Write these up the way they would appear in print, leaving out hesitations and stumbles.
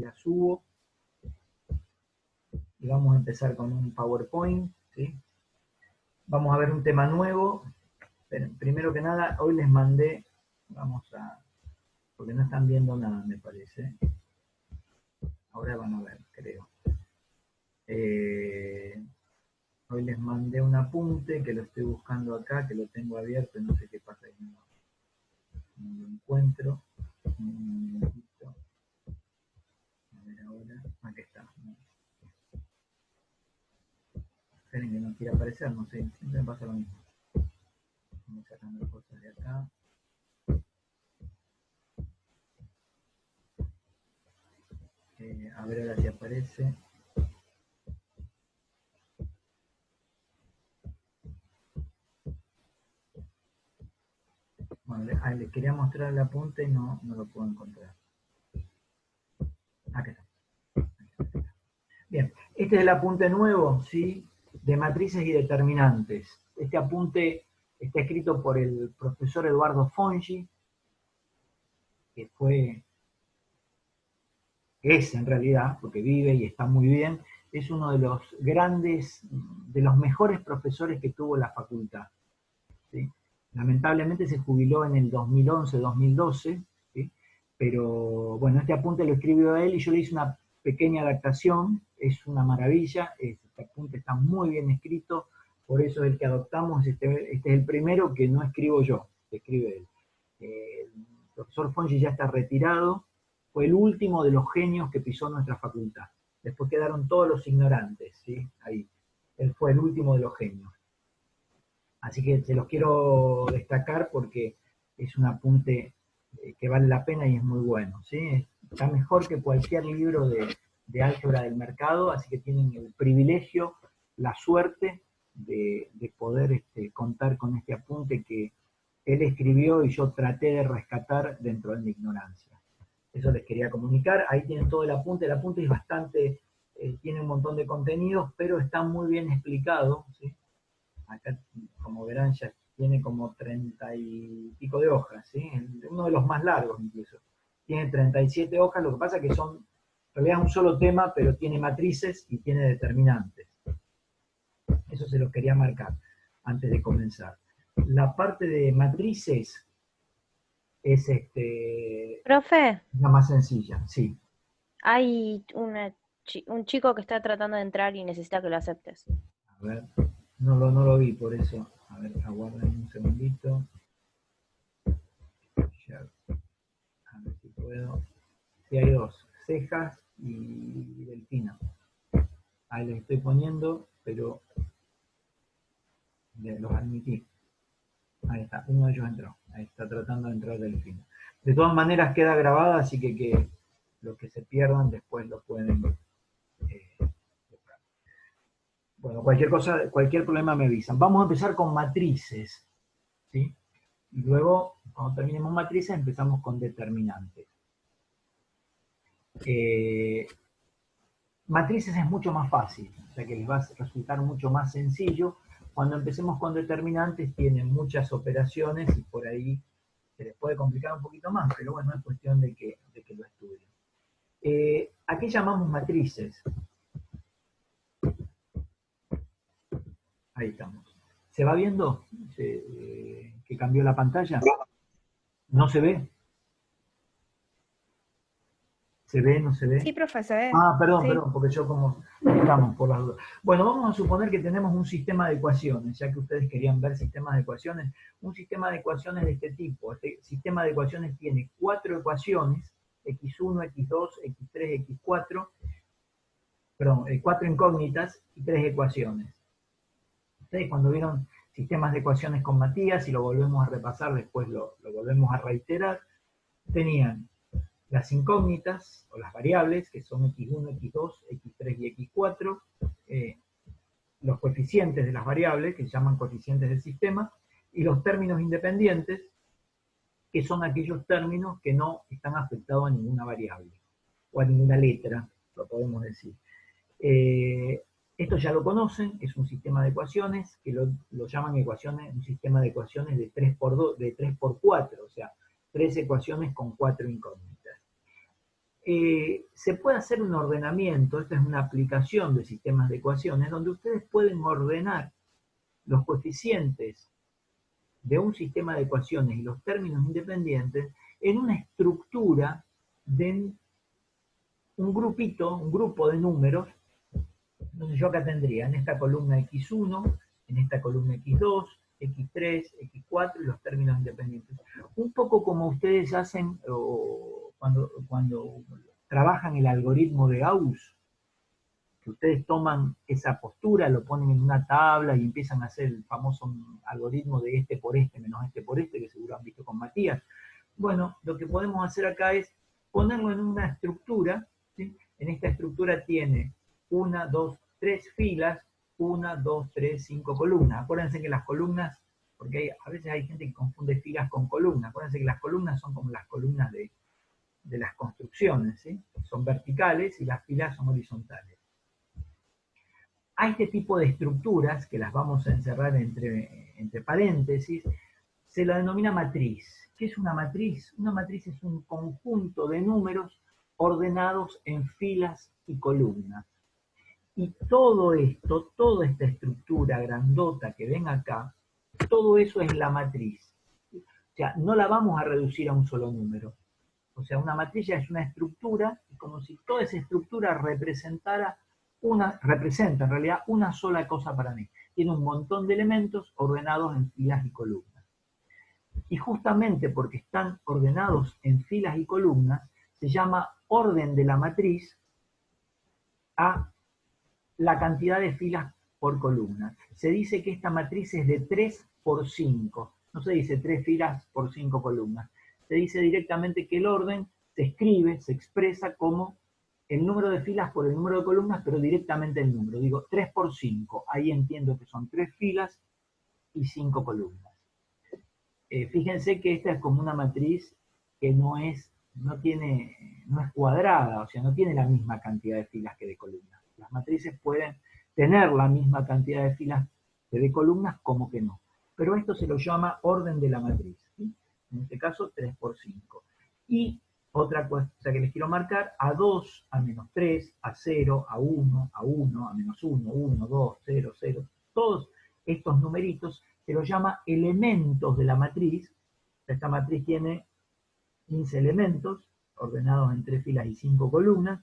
la subo. Y vamos a empezar con un PowerPoint, ¿sí? Vamos a ver un tema nuevo. Pero primero que nada, hoy les mandé, porque no están viendo nada, me parece. Ahora van a ver, creo. Hoy les mandé un apunte que lo estoy buscando acá, que lo tengo abierto, no sé qué pasa, no lo encuentro. Un momentito. A ver ahora. Aquí está. Esperen que no quiere aparecer, no sé, siempre me pasa lo mismo. Vamos sacando cosas de acá. A ver ahora si aparece. Bueno, les quería mostrar el apunte y no lo puedo encontrar. Aquí está. Bien, este es el apunte nuevo, ¿sí? De matrices y determinantes. Este apunte está escrito por el profesor Eduardo Fongi, que es en realidad, porque vive y está muy bien, es uno de los grandes, de los mejores profesores que tuvo la facultad, ¿sí? Lamentablemente se jubiló en el 2011-2012, ¿sí? Pero bueno, este apunte lo escribió él y yo le hice una pequeña adaptación, es una maravilla, este apunte está muy bien escrito, por eso es el que adoptamos, este es el primero que no escribo yo, que escribe él. El profesor Fongi ya está retirado, fue el último de los genios que pisó nuestra facultad. Después quedaron todos los ignorantes, ¿sí? Ahí. Él fue el último de los genios. Así que se los quiero destacar porque es un apunte que vale la pena y es muy bueno, ¿sí? Está mejor que cualquier libro de álgebra del mercado, así que tienen el privilegio, la suerte de poder contar con este apunte que él escribió y yo traté de rescatar dentro de mi ignorancia. Eso les quería comunicar. Ahí tienen todo el apunte es bastante, tiene un montón de contenidos, pero está muy bien explicado, ¿sí? Acá, como verán, ya tiene como 30 y pico de hojas, ¿sí? Uno de los más largos incluso. Tiene 37 hojas, lo que pasa es que son, en realidad es un solo tema, pero tiene matrices y tiene determinantes. Eso se los quería marcar antes de comenzar. La parte de matrices es Profe, la más sencilla, sí. hay un chico que está tratando de entrar y necesita que lo aceptes. A ver, no lo vi por eso. A ver, aguarden un segundito. Ya, a ver si puedo. Sí, hay dos, Cejas y Delfina. Ahí les estoy poniendo, pero los admití. Ahí está, uno de ellos entró. Ahí está tratando de entrar Delfina. De todas maneras queda grabada, así que los que se pierdan después lo pueden buscar. Bueno, cualquier cosa, cualquier problema me avisan. Vamos a empezar con matrices, ¿sí? Y luego, cuando terminemos matrices, empezamos con determinantes. Matrices es mucho más fácil, o sea que les va a resultar mucho más sencillo. Cuando empecemos con determinantes tienen muchas operaciones y por ahí se les puede complicar un poquito más, pero bueno, es cuestión de que lo estudien. ¿A qué llamamos matrices? Ahí estamos. ¿Se va viendo que cambió la pantalla? ¿No se ve? ¿Se ve? ¿No se ve? Sí, profe, se ve. Ah, Sí. perdón, porque yo como estamos por las dudas. Bueno, vamos a suponer que tenemos un sistema de ecuaciones, ya que ustedes querían ver sistemas de ecuaciones. Un sistema de ecuaciones de este tipo. Este sistema de ecuaciones tiene 4 ecuaciones, x1, x2, x3, x4, perdón, 4 incógnitas y 3 ecuaciones. Ustedes cuando vieron sistemas de ecuaciones con Matías, y lo volvemos a repasar, después lo volvemos a reiterar, tenían las incógnitas o las variables, que son x1, x2, x3 y x4, los coeficientes de las variables, que se llaman coeficientes del sistema, y los términos independientes, que son aquellos términos que no están afectados a ninguna variable, o a ninguna letra, lo podemos decir. Esto ya lo conocen, es un sistema de ecuaciones, que lo llaman ecuaciones, un sistema de ecuaciones de 3x2, de 3x4, o sea, 3 ecuaciones con 4 incógnitas. se puede hacer un ordenamiento, esta es una aplicación de sistemas de ecuaciones, donde ustedes pueden ordenar los coeficientes de un sistema de ecuaciones y los términos independientes en una estructura de un grupito, un grupo de números. Entonces yo acá tendría en esta columna x1, en esta columna x2, x3, x4 y los términos independientes. Un poco como ustedes hacen cuando trabajan el algoritmo de Gauss, que ustedes toman esa postura, lo ponen en una tabla y empiezan a hacer el famoso algoritmo de este por este menos este por este, que seguro han visto con Matías. Bueno, lo que podemos hacer acá es ponerlo en una estructura, ¿sí? En esta estructura tiene 1, 2, 3 filas, 1, 2, 3, 5 columnas. Acuérdense que las columnas, porque a veces hay gente que confunde filas con columnas, acuérdense que las columnas son como las columnas de las construcciones, ¿sí? Son verticales y las filas son horizontales. A este tipo de estructuras, que las vamos a encerrar entre paréntesis, se la denomina matriz. ¿Qué es una matriz? Una matriz es un conjunto de números ordenados en filas y columnas. Y todo esto, toda esta estructura grandota que ven acá, todo eso es la matriz. O sea, no la vamos a reducir a un solo número. O sea, una matriz ya es una estructura, como si toda esa estructura representa en realidad una sola cosa para mí. Tiene un montón de elementos ordenados en filas y columnas. Y justamente porque están ordenados en filas y columnas, se llama orden de la matriz a la cantidad de filas por columna. Se dice que esta matriz es de 3 por 5. No se dice 3 filas por 5 columnas. Se dice directamente que el orden se escribe, se expresa como el número de filas por el número de columnas, pero directamente el número. Digo, 3 por 5. Ahí entiendo que son 3 filas y 5 columnas. Fíjense que esta es como una matriz que no es cuadrada, o sea, no tiene la misma cantidad de filas que de columnas. Las matrices pueden tener la misma cantidad de filas que de columnas, como que no. Pero esto se lo llama orden de la matriz, ¿sí? En este caso 3 por 5. Y otra cosa que les quiero marcar, a 2, a menos 3, a 0, a 1, a 1, a menos 1, 1, 2, 0, 0, todos estos numeritos se los llama elementos de la matriz. Esta matriz tiene 15 elementos, ordenados en 3 filas y 5 columnas,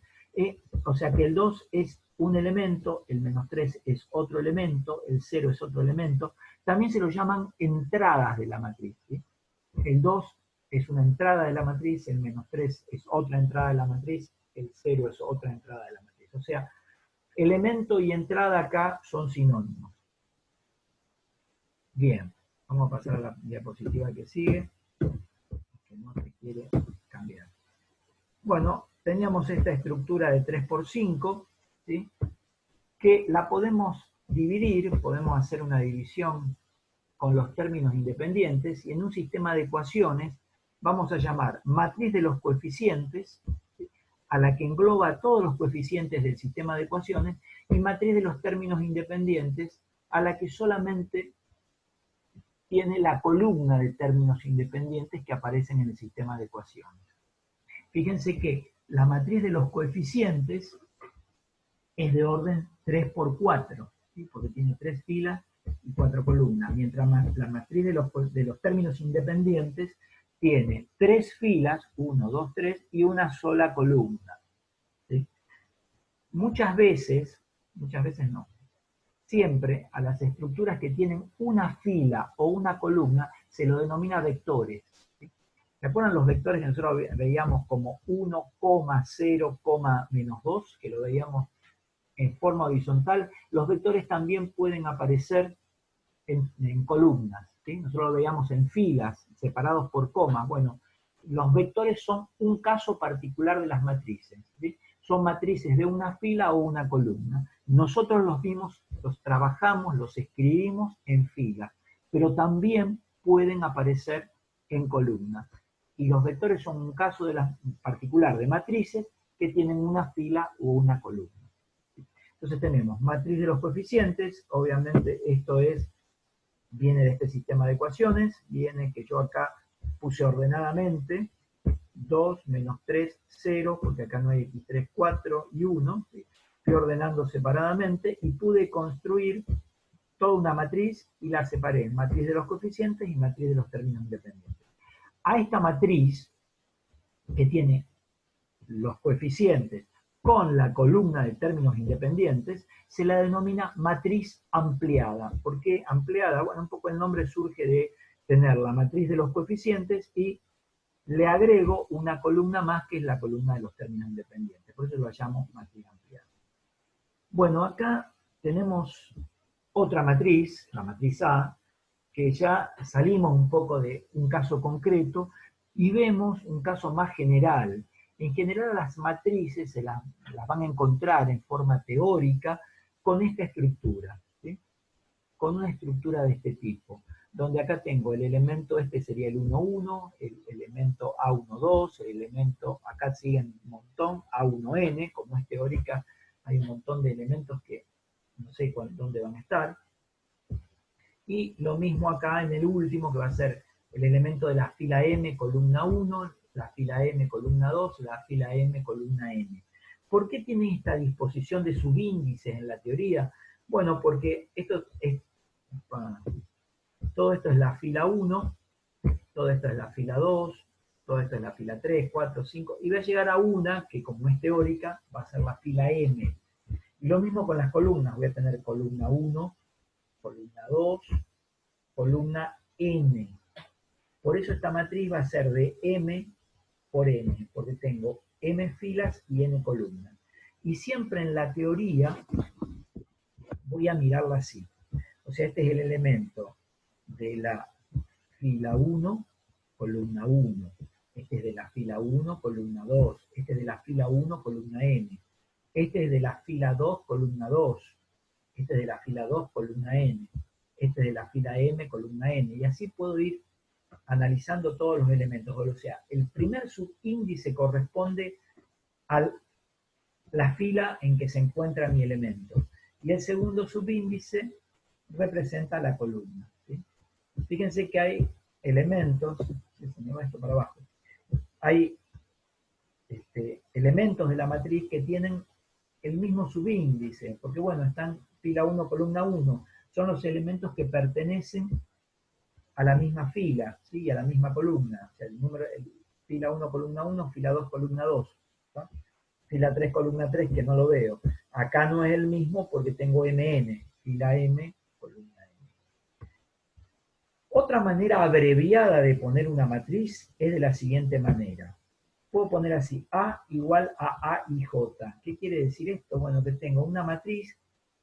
o sea que el 2 es un elemento, el menos 3 es otro elemento, el 0 es otro elemento. También se lo llaman entradas de la matriz, ¿sí? El 2 es una entrada de la matriz, el menos 3 es otra entrada de la matriz, el 0 es otra entrada de la matriz. O sea, elemento y entrada acá son sinónimos. Bien, vamos a pasar a la diapositiva que sigue, que no se quiere cambiar. Bueno, teníamos esta estructura de 3 por 5, ¿sí? Que la podemos dividir, podemos hacer una división con los términos independientes, y en un sistema de ecuaciones vamos a llamar matriz de los coeficientes, ¿sí? A la que engloba todos los coeficientes del sistema de ecuaciones, y matriz de los términos independientes, a la que solamente tiene la columna de términos independientes que aparecen en el sistema de ecuaciones. Fíjense que la matriz de los coeficientes es de orden 3 por 4, ¿sí? Porque tiene 3 filas y 4 columnas, mientras la matriz de los términos independientes tiene 3 filas, 1, 2, 3, y una sola columna, ¿sí? Muchas veces no, siempre a las estructuras que tienen una fila o una columna se lo denomina vectores, ¿sí? ¿Se acuerdan los vectores que nosotros veíamos como 1, 0, menos 2, que lo veíamos en forma horizontal? Los vectores también pueden aparecer en columnas, ¿sí? Nosotros lo veíamos en filas, separados por comas. Bueno, los vectores son un caso particular de las matrices, ¿sí? Son matrices de una fila o una columna. Nosotros los vimos, los trabajamos, los escribimos en filas, pero también pueden aparecer en columnas. Y los vectores son un caso particular de matrices que tienen una fila o una columna. Entonces tenemos matriz de los coeficientes, obviamente esto viene de este sistema de ecuaciones, viene que yo acá puse ordenadamente, 2, menos 3, 0, porque acá no hay x3, 4 y 1. ¿Sí? Fui ordenando separadamente y pude construir toda una matriz y la separé en matriz de los coeficientes y matriz de los términos independientes. A esta matriz, que tiene los coeficientes con la columna de términos independientes, se la denomina matriz ampliada. ¿Por qué ampliada? Bueno, un poco el nombre surge de tener la matriz de los coeficientes y le agrego una columna más que es la columna de los términos independientes. Por eso lo llamo matriz ampliada. Bueno, acá tenemos otra matriz, la matriz A, que ya salimos un poco de un caso concreto y vemos un caso más general. En general las matrices se las van a encontrar en forma teórica con esta estructura, ¿sí? Con una estructura de este tipo, donde acá tengo el elemento, este sería el 1, 1, el elemento A1, 2, el elemento, acá siguen un montón, A1N, como es teórica, hay un montón de elementos que no sé dónde van a estar. Y lo mismo acá en el último, que va a ser el elemento de la fila M, columna 1, la fila M, columna 2, la fila M, columna N. ¿Por qué tienen esta disposición de subíndices en la teoría? Bueno, porque todo esto es la fila 1, todo esto es la fila 2, todo esto es la fila 3, 4, 5, y va a llegar a una que, como es teórica, va a ser la fila M. Y lo mismo con las columnas, voy a tener columna 1, columna 2, columna N. Por eso esta matriz va a ser de M por N, porque tengo M filas y N columnas. Y siempre en la teoría voy a mirarla así. O sea, este es el elemento de la fila 1, columna 1. Este es de la fila 1, columna 2. Este es de la fila 1, columna N. Este es de la fila 2, columna 2. Este es de la fila 2, columna N. Este es de la fila M, columna N. Y así puedo ir analizando todos los elementos. O sea, el primer subíndice corresponde a la fila en que se encuentra mi elemento. Y el segundo subíndice representa la columna. ¿Sí? Fíjense que hay elementos, se me va esto para abajo, hay elementos de la matriz que tienen el mismo subíndice, porque bueno, están fila 1, columna 1, son los elementos que pertenecen a la misma fila, ¿sí? A la misma columna, o sea, fila 1, columna 1, fila 2, columna 2, ¿no? Fila 3, columna 3, que no lo veo. Acá no es el mismo porque tengo MN, fila M, columna N. Otra manera abreviada de poner una matriz es de la siguiente manera. Puedo poner así, A igual a A y J. ¿Qué quiere decir esto? Bueno, que tengo una matriz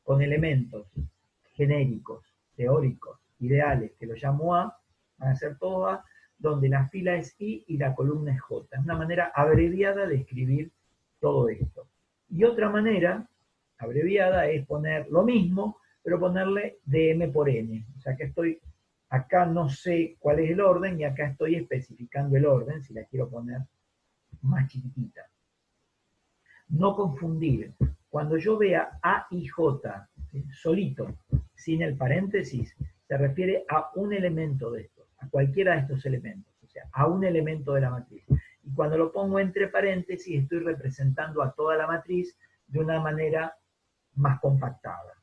con elementos genéricos, teóricos, ideales, que lo llamo A, van a ser todos A, donde la fila es I y la columna es J. Es una manera abreviada de escribir todo esto. Y otra manera abreviada es poner lo mismo, pero ponerle dm por n. O sea que acá no sé cuál es el orden y acá estoy especificando el orden, si la quiero poner más chiquitita. No confundir. Cuando yo vea A y J, ¿sí? Solito, sin el paréntesis, se refiere a un elemento de estos, a cualquiera de estos elementos, o sea, a un elemento de la matriz. Y cuando lo pongo entre paréntesis, estoy representando a toda la matriz de una manera más compactada.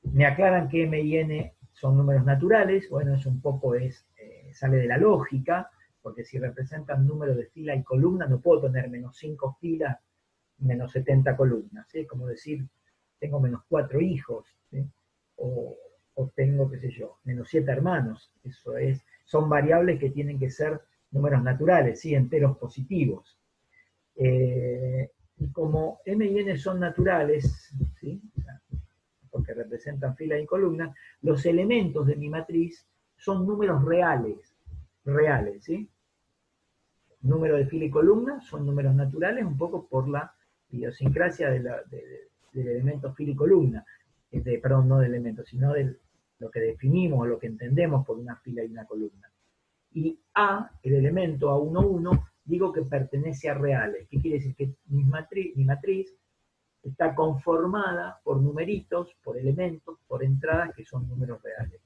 Me aclaran que M y N son números naturales, bueno, eso un poco sale de la lógica, porque si representan números de fila y columna, no puedo tener menos 5 filas, menos 70 columnas, ¿sí? Como decir, tengo menos 4 hijos, ¿sí? o tengo, qué sé yo, menos 7 hermanos. Eso son variables que tienen que ser números naturales, ¿sí? Enteros positivos. Y como M y N son naturales, ¿sí? Porque representan filas y columnas, los elementos de mi matriz son números reales, ¿sí? Número de fila y columna son números naturales, un poco por la idiosincrasia del elemento fila y columna, perdón, no del elemento, sino de lo que definimos, lo que entendemos por una fila y una columna. Y A, el elemento A11, digo que pertenece a reales. ¿Qué quiere decir? Que mi matriz está conformada por numeritos, por elementos, por entradas que son números reales.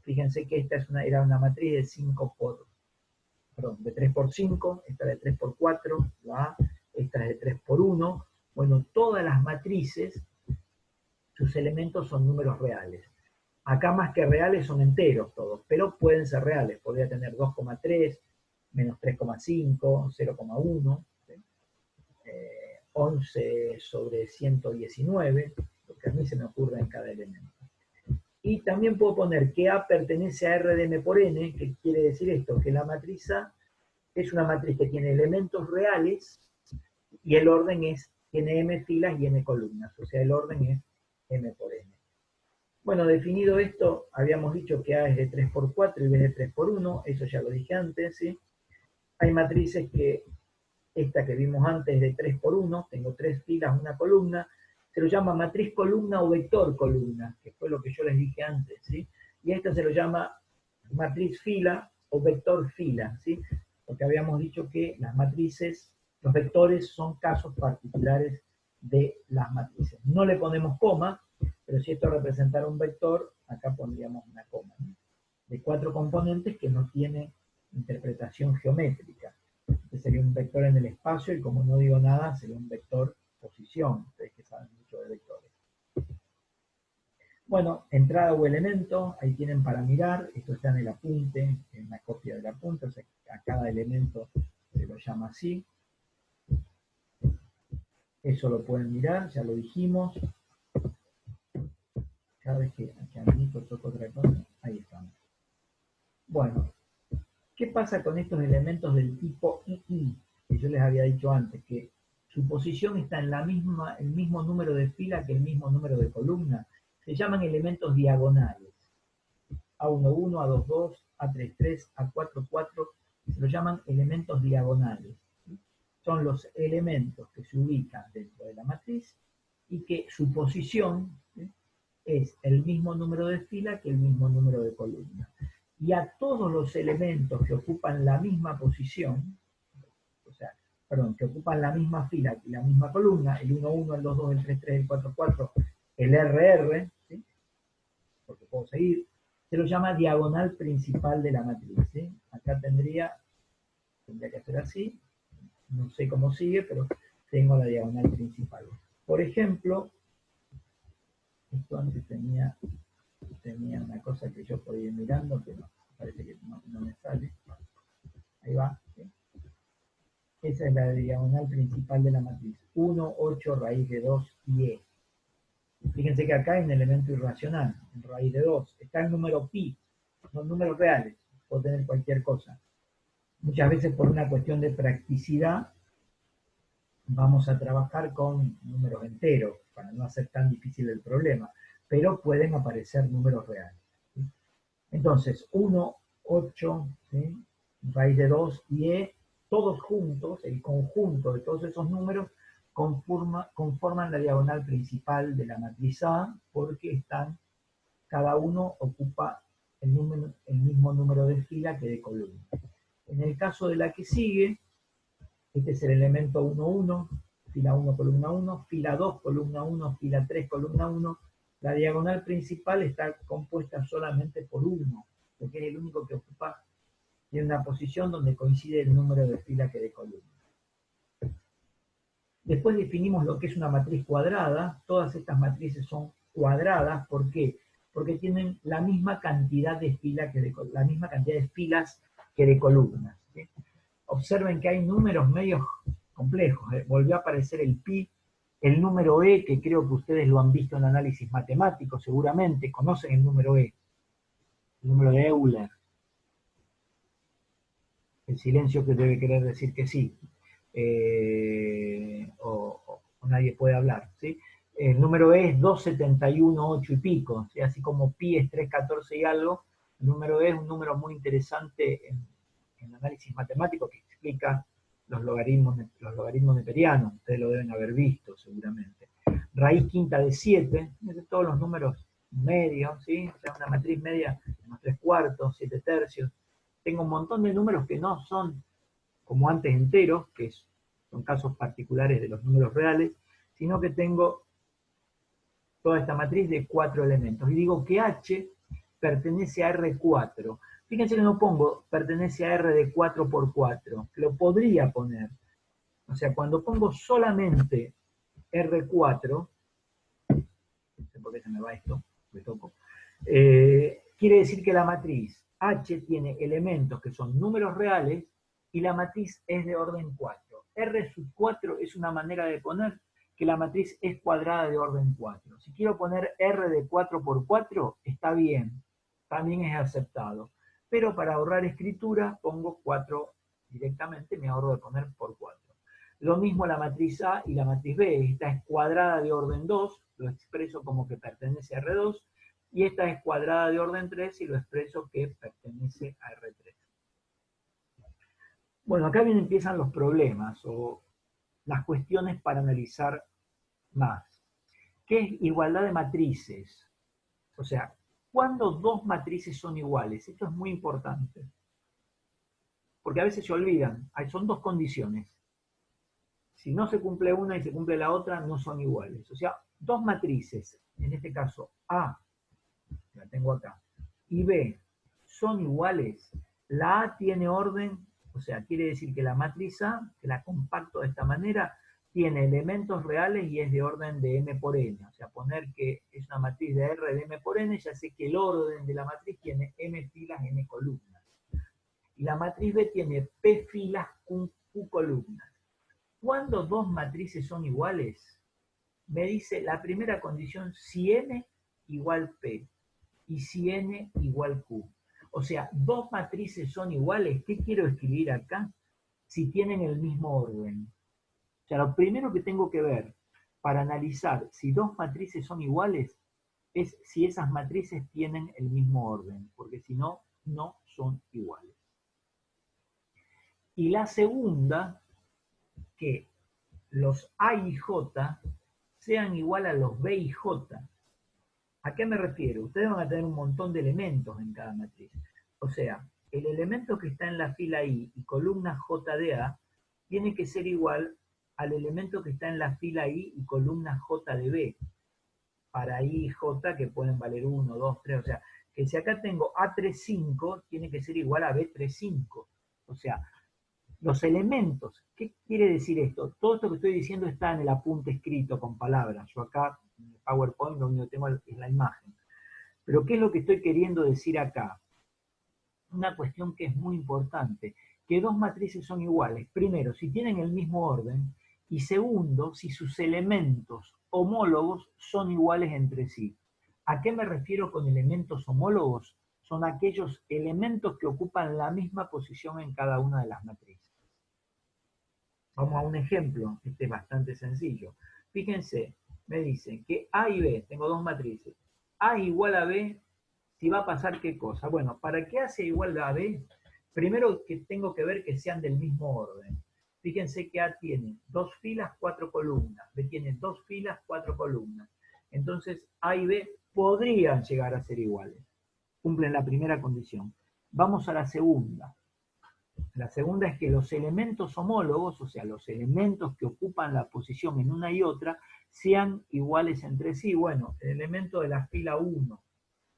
Fíjense que esta era una matriz de 5 por perdón, de 3 por 5, esta de 3 por 4, la A, esta es de 3 por 1. Bueno, todas las matrices, sus elementos son números reales. Acá más que reales son enteros todos, pero pueden ser reales. Podría tener 2,3, menos 3,5, 0,1, 11 sobre 119, lo que a mí se me ocurre en cada elemento. Y también puedo poner que A pertenece a R de M por N, que quiere decir esto, que la matriz A es una matriz que tiene elementos reales y el orden tiene M filas y N columnas, o sea, el orden es M por N. Bueno, definido esto, habíamos dicho que A es de 3 por 4 y B es de 3 por 1, eso ya lo dije antes, ¿sí? Hay matrices que, esta que vimos antes de 3 por 1, tengo 3 filas, una columna, se lo llama matriz columna o vector columna, que fue lo que yo les dije antes, ¿sí? Y a esta se lo llama matriz fila o vector fila, ¿sí? Porque habíamos dicho que las matrices, los vectores son casos particulares de las matrices. No le ponemos coma, pero si esto representara un vector, acá pondríamos una coma, ¿no? De 4 componentes que no tiene interpretación geométrica. Este sería un vector en el espacio y como no digo nada, sería un vector posición, ustedes que saben mucho de vectores. Bueno, entrada o elemento, ahí tienen para mirar, esto está en el apunte, en la copia del apunte, o sea, a cada elemento se lo llama así. Eso lo pueden mirar, ya lo dijimos. Cada vez que a mí toco otra cosa, ahí estamos. Bueno, ¿qué pasa con estos elementos del tipo II? Que yo les había dicho antes, que su posición está en el mismo número de fila que el mismo número de columna. Se llaman elementos diagonales. A11, A22, A33, A44, se lo llaman elementos diagonales. Son los elementos que se ubican dentro de la matriz y que su posición es el mismo número de fila que el mismo número de columna. Y a todos los elementos que ocupan la misma posición, o sea, perdón, que ocupan la misma fila y la misma columna, el 1, 1, el 2, 2, el 3, 3, el 4, 4, el RR, ¿sí? Porque puedo seguir, se lo llama diagonal principal de la matriz, ¿sí? Acá tendría que hacer así, no sé cómo sigue, pero tengo la diagonal principal. Por ejemplo, esto antes tenía una cosa que yo podía ir mirando, pero parece que no me sale. Ahí va. ¿Sí? Esa es la diagonal principal de la matriz. 1, 8, raíz de 2 y E. Fíjense que acá hay un elemento irracional, en raíz de 2. Está el número pi, son números reales, puedo tener cualquier cosa. Muchas veces por una cuestión de practicidad vamos a trabajar con números enteros, para no hacer tan difícil el problema, pero pueden aparecer números reales. ¿Sí? Entonces, 1, 8, ¿sí? Raíz de 2 y E, todos juntos, el conjunto de todos esos números, conforman la diagonal principal de la matriz A, porque cada uno ocupa el mismo número de fila que de columna. En el caso de la que sigue, este es el elemento 1, 1, fila 1, columna 1, fila 2, columna 1, fila 3, columna 1. La diagonal principal está compuesta solamente por 1, porque es el único que ocupa, tiene una posición donde coincide el número de fila que de columna. Después definimos lo que es una matriz cuadrada. Todas estas matrices son cuadradas. ¿Por qué? Porque tienen la misma cantidad de filas que de columnas. ¿Sí? Observen que hay números medios complejos. Volvió a aparecer el pi, el número E, que creo que ustedes lo han visto en análisis matemático, seguramente conocen el número E, el número de Euler. El silencio que debe querer decir que sí. O nadie puede hablar, ¿sí? El número E es 271, 8 y pico, ¿sí? Así como pi es 314 y algo, el número E es un número muy interesante en análisis matemático que explica los logaritmos neperianos, ustedes lo deben haber visto seguramente. Raíz quinta de 7, de todos los números medios, ¿sí? O sea, una matriz media, unos 3/4, 7 tercios. Tengo un montón de números que no son como antes enteros, que son casos particulares de los números reales, sino que tengo toda esta matriz de 4 elementos. Y digo que H pertenece a R4. Fíjense que no pongo pertenece a R de 4 por 4, que lo podría poner. O sea, cuando pongo solamente R4, no sé por qué se me va esto, me toco, quiere decir que la matriz H tiene elementos que son números reales y la matriz es de orden 4. R sub 4 es una manera de poner que la matriz es cuadrada de orden 4. Si quiero poner R de 4 por 4, está bien, también es aceptado. Pero para ahorrar escritura pongo 4 directamente, me ahorro de poner por 4. Lo mismo la matriz A y la matriz B. Esta es cuadrada de orden 2, lo expreso como que pertenece a R2, y esta es cuadrada de orden 3 y lo expreso que pertenece a R3. Bueno, acá bien empiezan los problemas o las cuestiones para analizar más. ¿Qué es igualdad de matrices? O sea, ¿cuándo dos matrices son iguales? Esto es muy importante. Porque a veces se olvidan, son dos condiciones. Si no se cumple una y se cumple la otra, no son iguales. O sea, dos matrices, en este caso A, la tengo acá, y B, son iguales. La A tiene orden, o sea, quiere decir que la matriz A, que la compacto de esta manera, tiene elementos reales y es de orden de m por n. O sea, poner que es una matriz de R de m por n, ya sé que el orden de la matriz tiene m filas, n columnas. Y la matriz B tiene p filas, q columnas. Cuando dos matrices son iguales, me dice la primera condición si n igual p y si n igual q. O sea, dos matrices son iguales, ¿qué quiero escribir acá? Si tienen el mismo orden. O sea, lo primero que tengo que ver para analizar si dos matrices son iguales es si esas matrices tienen el mismo orden, porque si no, no son iguales. Y la segunda, que los A y J sean igual a los B y J. ¿A qué me refiero? Ustedes van a tener un montón de elementos en cada matriz. O sea, el elemento que está en la fila I y columna J de A tiene que ser igual al elemento que está en la fila I y columna J de B. Para I y J que pueden valer 1, 2, 3. O sea, que si acá tengo A35, tiene que ser igual a B35. O sea, los elementos, ¿qué quiere decir esto? Todo esto que estoy diciendo está en el apunte escrito con palabras. Yo acá, en el PowerPoint, lo único que tengo es la imagen. Pero ¿qué es lo que estoy queriendo decir acá? Una cuestión que es muy importante, que dos matrices son iguales. Primero, si tienen el mismo orden, y segundo, si sus elementos homólogos son iguales entre sí. ¿A qué me refiero con elementos homólogos? Son aquellos elementos que ocupan la misma posición en cada una de las matrices. Vamos a un ejemplo, este es bastante sencillo. Fíjense, me dicen que A y B, tengo dos matrices, A igual a B, si va a pasar qué cosa. Bueno, para que A sea igual a B, primero que tengo que ver que sean del mismo orden. Fíjense que A tiene 2 filas, 4 columnas, B tiene 2 filas, 4 columnas. Entonces A y B podrían llegar a ser iguales. Cumplen la primera condición. Vamos a la segunda. La segunda es que los elementos homólogos, o sea, los elementos que ocupan la posición en una y otra, sean iguales entre sí. Bueno, el elemento de la fila 1,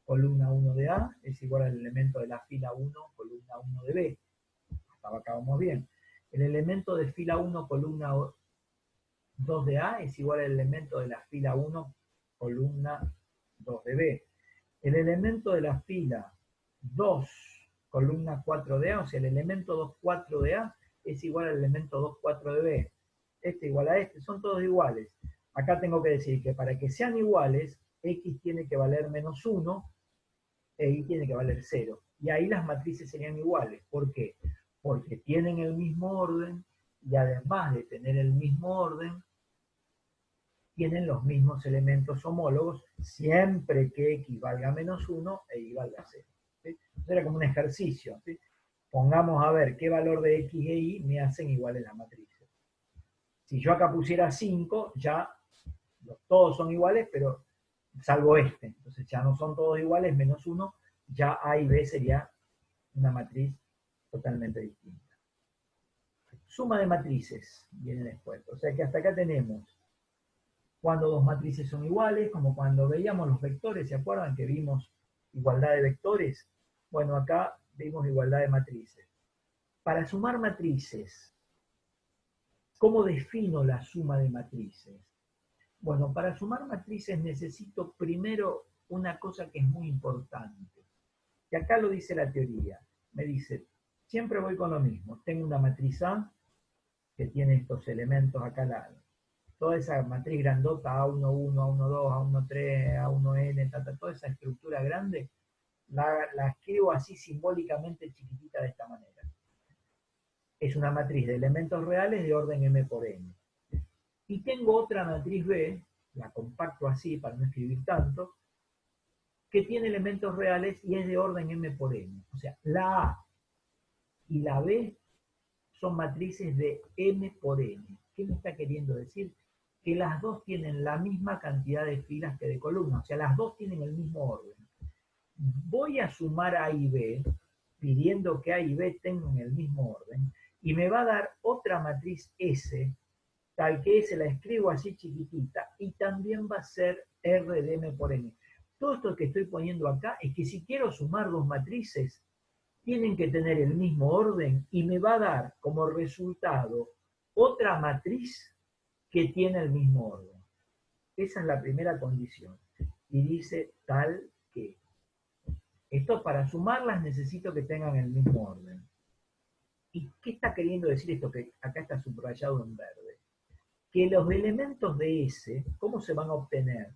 columna 1 de A, es igual al elemento de la fila 1, columna 1 de B. Hasta acá vamos bien. El elemento de fila 1, columna 2 de A, es igual al elemento de la fila 1, columna 2 de B. El elemento de la fila 2, columna 4 de A, o sea, el elemento 2, 4 de A es igual al elemento 2, 4 de B. Este igual a este, son todos iguales. Acá tengo que decir que para que sean iguales, X tiene que valer menos 1 e Y tiene que valer 0. Y ahí las matrices serían iguales. ¿Por qué? Porque tienen el mismo orden y además de tener el mismo orden, tienen los mismos elementos homólogos siempre que X valga menos 1 e Y valga 0. ¿Sí? Era como un ejercicio. ¿Sí? Pongamos a ver qué valor de X e Y me hacen iguales las matrices. Si yo acá pusiera 5, ya todos son iguales, pero salvo este. Entonces ya no son todos iguales, menos 1, ya A y B sería una matriz totalmente distinta. Suma de matrices viene después. O sea que hasta acá tenemos cuando dos matrices son iguales, como cuando veíamos los vectores, ¿se acuerdan que vimos igualdad de vectores? Bueno, acá vimos igualdad de matrices. Para sumar matrices, ¿cómo defino la suma de matrices? Bueno, para sumar matrices necesito primero una cosa que es muy importante. Y acá lo dice la teoría. Me dice, siempre voy con lo mismo. Tengo una matriz A que tiene estos elementos acá al lado. Toda esa matriz grandota, A11, A12, A13, A1N, toda esa estructura grande, la escribo así simbólicamente chiquitita de esta manera. Es una matriz de elementos reales de orden M por N. Y tengo otra matriz B, la compacto así para no escribir tanto, que tiene elementos reales y es de orden M por N. O sea, la A y la B son matrices de M por N. ¿Qué me está queriendo decir? Que las dos tienen la misma cantidad de filas que de columnas, o sea, las dos tienen el mismo orden. Voy a sumar A y B, pidiendo que A y B tengan el mismo orden, y me va a dar otra matriz S, tal que S la escribo así chiquitita, y también va a ser R de M por N. Todo esto que estoy poniendo acá es que si quiero sumar dos matrices, tienen que tener el mismo orden y me va a dar como resultado otra matriz que tiene el mismo orden. Esa es la primera condición. Y dice tal que. Esto para sumarlas necesito que tengan el mismo orden. ¿Y qué está queriendo decir esto que acá está subrayado en verde? Que los elementos de S, ¿cómo se van a obtener?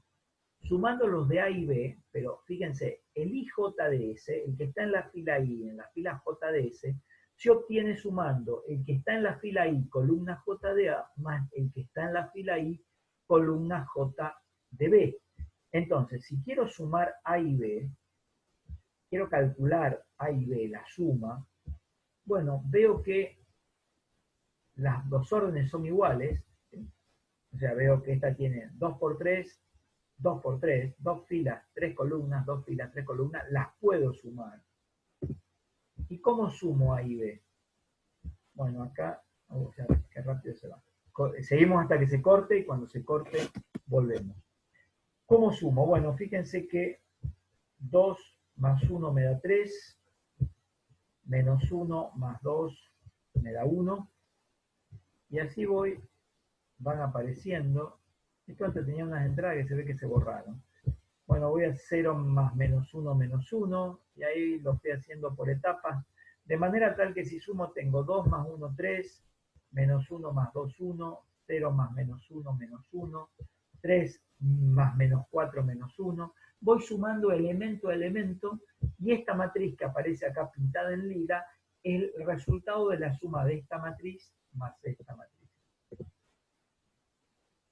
Sumando los de A y B, pero fíjense, el IJ de S, el que está en la fila I, en la fila J de S, se obtiene sumando el que está en la fila I, columna J de A, más el que está en la fila I, columna J de B. Entonces, si quiero sumar A y B, quiero calcular A y B, la suma, bueno, veo que las dos órdenes son iguales, ¿sí? O sea, veo que esta tiene 2 por 3, 2 por 3, 2 filas, 3 columnas, 2 filas, 3 columnas, las puedo sumar. ¿Y cómo sumo A y B? Bueno, acá, o sea, qué rápido se va. Seguimos hasta que se corte y cuando se corte volvemos. ¿Cómo sumo? Bueno, fíjense que 2 más 1 me da 3, menos 1 más 2 me da 1, y así voy, van apareciendo. Esto antes tenía unas entradas que se ve que se borraron. Bueno, voy a 0 más menos 1, y ahí lo estoy haciendo por etapas, de manera tal que si sumo tengo 2 más 1, 3, menos 1 más 2, 1, 0 más menos 1, menos 1, 3 más menos 4, menos 1. Voy sumando elemento a elemento, y esta matriz que aparece acá pintada en lila es el resultado de la suma de esta matriz más esta matriz.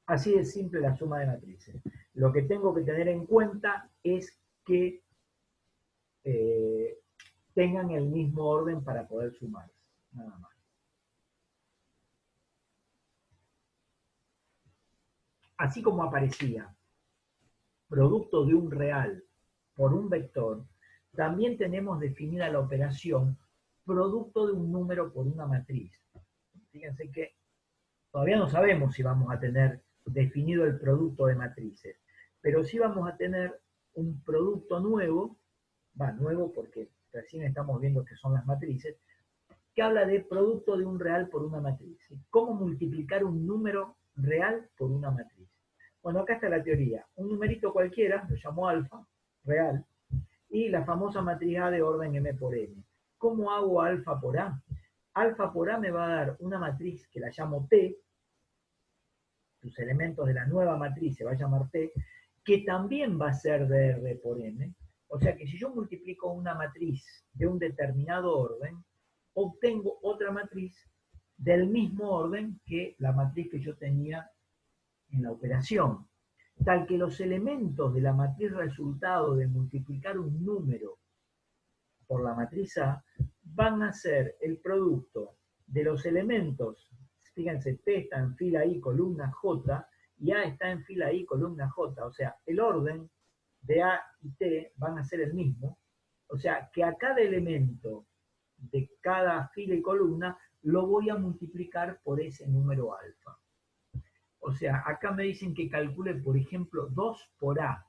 Así de simple la suma de matrices. Lo que tengo que tener en cuenta es que tengan el mismo orden para poder sumarse, nada más. Así como aparecía producto de un real por un vector, también tenemos definida la operación producto de un número por una matriz. Fíjense que todavía no sabemos si vamos a tener definido el producto de matrices, pero sí vamos a tener un producto nuevo, nuevo porque recién estamos viendo que son las matrices, que habla de producto de un real por una matriz. ¿Cómo multiplicar un número real por una matriz? Bueno, acá está la teoría. Un numerito cualquiera, lo llamo alfa, real, y la famosa matriz A de orden M por N. ¿Cómo hago alfa por A? Alfa por A me va a dar una matriz que la llamo T, sus elementos de la nueva matriz se va a llamar T, que también va a ser de R por M. O sea que si yo multiplico una matriz de un determinado orden, obtengo otra matriz del mismo orden que la matriz que yo tenía en la operación. Tal que los elementos de la matriz resultado de multiplicar un número por la matriz A van a ser el producto de los elementos. Fíjense, T está en fila I, columna J, y A está en fila I, columna J. O sea, el orden de A y T van a ser el mismo. O sea, que a cada elemento de cada fila y columna lo voy a multiplicar por ese número alfa. O sea, acá me dicen que calcule, por ejemplo, 2 por A.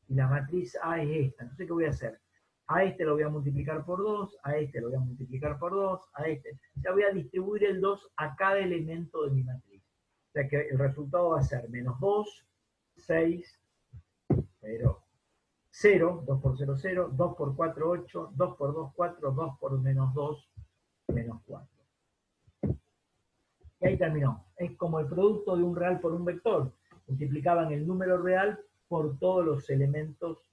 Y la matriz A es esta. Entonces, ¿qué voy a hacer? A este lo voy a multiplicar por 2, a este lo voy a multiplicar por 2, a este. O sea, voy a distribuir el 2 a cada elemento de mi matriz. O sea que el resultado va a ser menos 2, 6, 0, 0, 2 por 0, 0, 2 por 4, 8, 2 por 2, 4, 2 por menos 2, menos 4. Y ahí terminó. Es como el producto de un real por un vector. Multiplicaban el número real por todos los elementos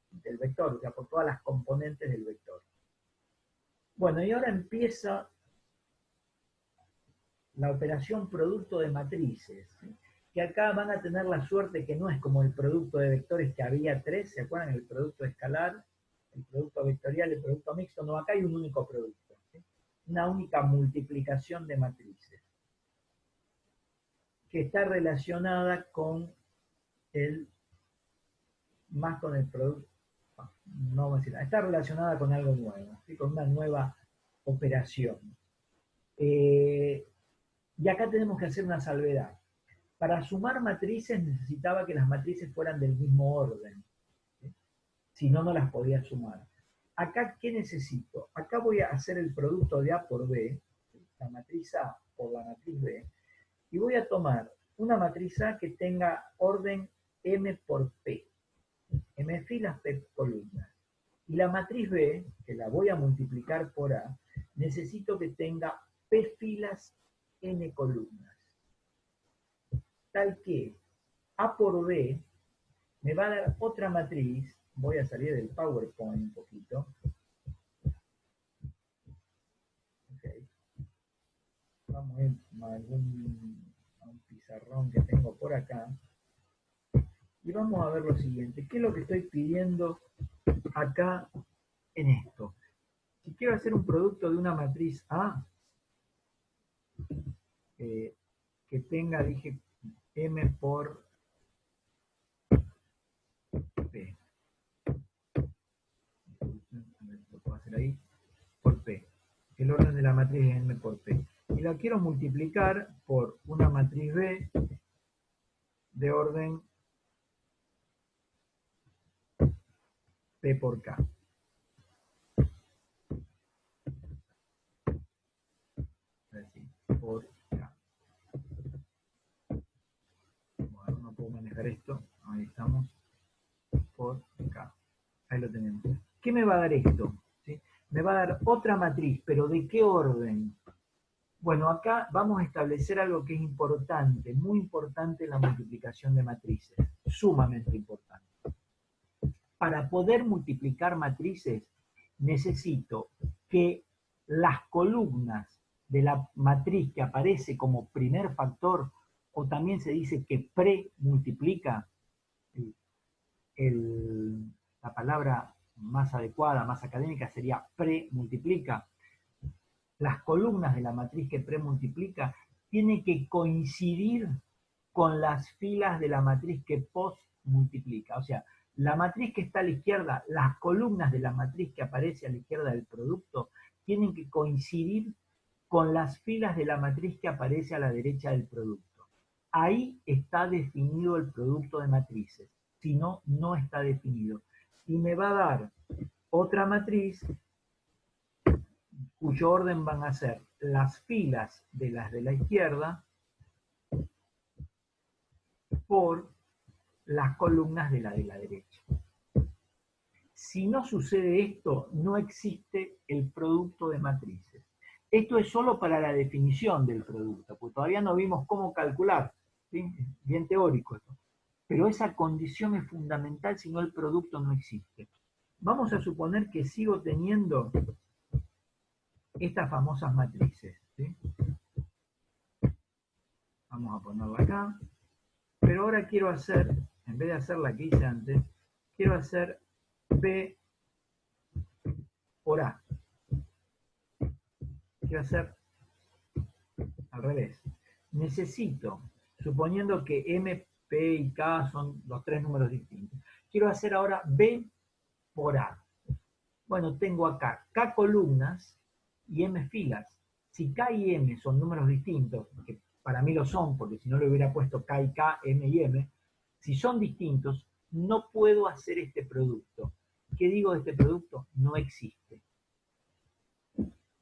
del vector, o sea, por todas las componentes del vector. Bueno, y ahora empieza la operación producto de matrices, ¿sí? Que acá van a tener la suerte que no es como el producto de vectores que había 3, ¿se acuerdan? El producto escalar, el producto vectorial, el producto mixto, no, acá hay un único producto, ¿sí? Una única multiplicación de matrices, que está relacionada con más con el producto, no vamos a decir nada, está relacionada con algo nuevo, ¿sí? Con una nueva operación. Y acá tenemos que hacer una salvedad. Para sumar matrices necesitaba que las matrices fueran del mismo orden, ¿sí? Si no, no las podía sumar. Acá, ¿qué necesito? Acá voy a hacer el producto de A por B, la matriz A por la matriz B, y voy a tomar una matriz A que tenga orden M por P, M filas, P columnas. Y la matriz B, que la voy a multiplicar por A, necesito que tenga P filas, N columnas. Tal que A por B me va a dar otra matriz. Voy a salir del PowerPoint un poquito. Okay. Vamos a ir a un pizarrón que tengo por acá. Y vamos a ver lo siguiente. ¿Qué es lo que estoy pidiendo acá en esto? Si quiero hacer un producto de una matriz A, que tenga, dije, M por P. Lo puedo hacer ahí, por P. El orden de la matriz es M por P. Y la quiero multiplicar por una matriz B de orden P por K. Así, por K. Bueno, no puedo manejar esto. Ahí estamos. Por K. Ahí lo tenemos. ¿Qué me va a dar esto? ¿Sí? Me va a dar otra matriz, pero ¿de qué orden? Bueno, acá vamos a establecer algo que es importante, muy importante en la multiplicación de matrices, sumamente importante. Para poder multiplicar matrices, necesito que las columnas de la matriz que aparece como primer factor, o también se dice que premultiplica, la palabra más adecuada, más académica sería premultiplica, las columnas de la matriz que premultiplica tienen que coincidir con las filas de la matriz que postmultiplica. O sea, la matriz que está a la izquierda, las columnas de la matriz que aparece a la izquierda del producto, tienen que coincidir con las filas de la matriz que aparece a la derecha del producto. Ahí está definido el producto de matrices. Si no, no está definido. Y me va a dar otra matriz cuyo orden van a ser las filas de las de la izquierda por las columnas de la derecha. Si no sucede esto, no existe el producto de matrices. Esto es solo para la definición del producto, porque todavía no vimos cómo calcular, ¿sí? Bien teórico esto. Pero esa condición es fundamental, si no el producto no existe. Vamos a suponer que sigo teniendo estas famosas matrices, ¿sí? Vamos a ponerla acá. Pero ahora quiero hacer, en vez de hacer la que hice antes, quiero hacer P por A. Quiero hacer al revés. Necesito, suponiendo que M, P y K son los tres números distintos, quiero hacer ahora B por A. Bueno, tengo acá K columnas y M filas. Si K y M son números distintos, que para mí lo son, porque si no le hubiera puesto K y K, M y M, si son distintos, no puedo hacer este producto. ¿Qué digo de este producto? No existe.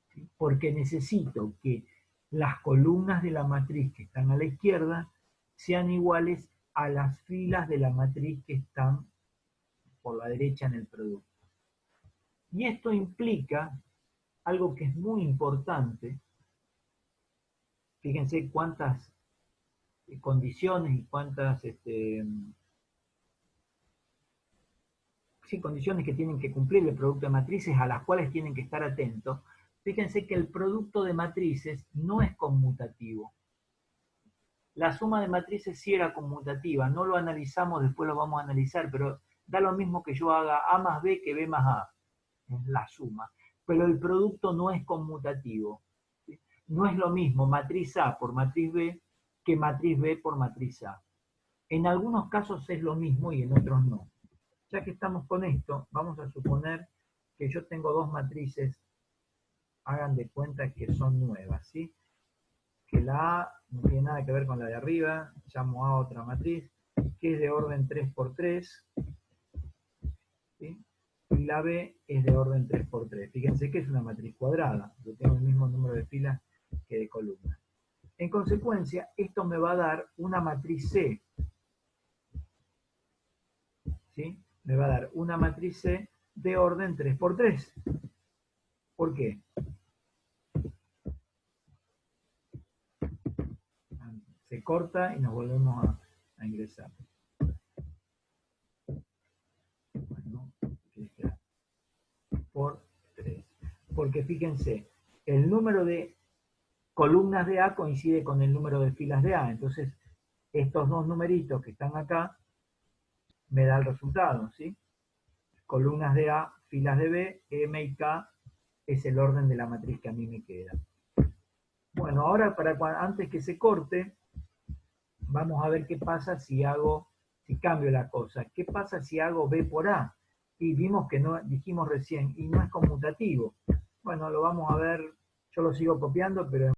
¿Sí? Porque necesito que las columnas de la matriz que están a la izquierda sean iguales a las filas de la matriz que están por la derecha en el producto. Y esto implica algo que es muy importante. Fíjense cuántas condiciones y cuántas condiciones que tienen que cumplir el producto de matrices a las cuales tienen que estar atentos. Fíjense que el producto de matrices no es conmutativo. La suma de matrices sí era conmutativa, no lo analizamos, después lo vamos a analizar, pero da lo mismo que yo haga A más B que B más A, es la suma. Pero el producto no es conmutativo. ¿Sí? No es lo mismo matriz A por matriz B que matriz B por matriz A. En algunos casos es lo mismo y en otros no. Ya que estamos con esto, vamos a suponer que yo tengo dos matrices, hagan de cuenta que son nuevas, ¿sí? Que la A no tiene nada que ver con la de arriba, llamo A otra matriz, que es de orden 3×3, ¿sí? Y la B es de orden 3×3. Fíjense que es una matriz cuadrada, yo tengo el mismo número de filas que de columnas. En consecuencia, esto me va a dar una matriz C, ¿sí? Me va a dar una matriz C de orden 3×3. ¿Por qué? Se corta y nos volvemos a ingresar. Bueno, por 3. Porque fíjense, el número de columnas de A coincide con el número de filas de A. Entonces, estos dos numeritos que están acá me da el resultado, ¿sí? Columnas de A, filas de B, M y K es el orden de la matriz que a mí me queda. Bueno, ahora antes que se corte, vamos a ver qué pasa si cambio la cosa. ¿Qué pasa si hago B por A? Y vimos que no, dijimos recién, y no es conmutativo. Bueno, lo vamos a ver, yo lo sigo copiando, pero